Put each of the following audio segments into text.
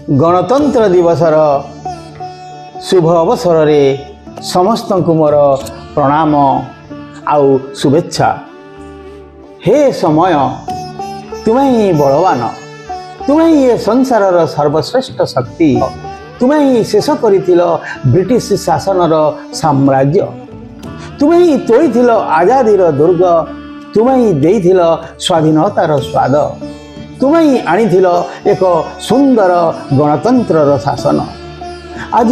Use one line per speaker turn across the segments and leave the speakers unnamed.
गणतंत्र दिवसर शुभ अवसर रे समस्त को मोर प्रणाम आउ शुभेच्छा। हे समय तुम्हें ही बलवान, तुम्हें ही ये संसार सर्वश्रेष्ठ शक्ति, तुम्हें ही शेष कर ब्रिटिश शासन साम्राज्य, तुम्हें ही तोड़ी आजादीर दुर्ग, तुम्हें ही देइथिल स्वाधीनतार स्वाद, तुम्हें ही आनिथिल एक सुंदर गणतंत्र शासन। आज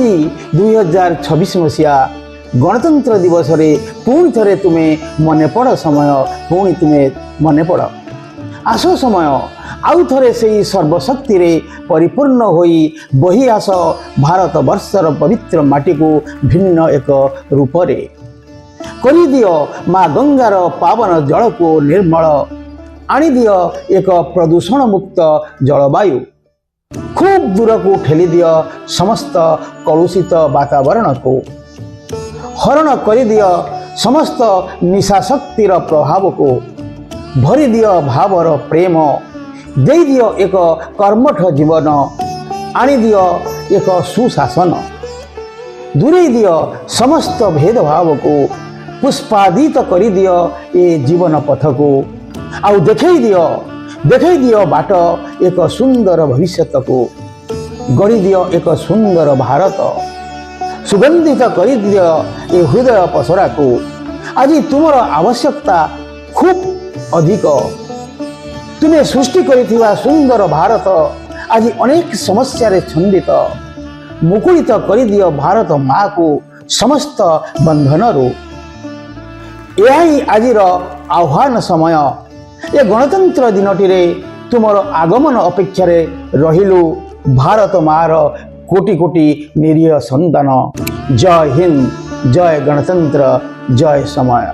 2026 मसीहा गणतंत्र दिवस रे पुणी थे तुम्हें मन पड़ समय, पुणी तुम्हें मन पड़ आस समय आउ थे से सर्वशक्ति रे परिपूर्ण होई बही आस भारत वर्षर पवित्र माटी को भिन्न एक रूप रे करी दियो। माँ गंगार पावन जल को निर्मल आनी दियो, एक प्रदूषण मुक्त जलवायु खूब दूर को ठेली दियो, समस्त कलुषित वातावरण को हरण कर दियो, समस्त निशाशक्तिर प्रभाव को भरी दियो भावर प्रेम, दे दियो एक कर्मठ जीवन, आनी दियो एक सुशासन, दूरे दियो समस्त भेदभाव को, पुष्पादित कर दियो ये जीवन पथ को, आउ देखै दियो बाट एक सुंदर भविष्य को, गढ़ी दियो एक सुंदर भारत, सुगंधित कर दियो ये हृदय पसरा को। आज तुमर आवश्यकता खूब अधिक, तुम्हें सृष्टि करिथिबा सुंदर भारत आज अनेक समस्या रे छंदित, मुकुलित कर दियो भारत माँ को समस्त बंधन रू। यही आजिर आह्वान समय, ये गणतंत्र दिनटी रे तुमर आगमन अपेक्षा रे रहिलु भारत मार कोटि कोटि निरीह संतान। जय हिंद, जय गणतंत्र, जय समय।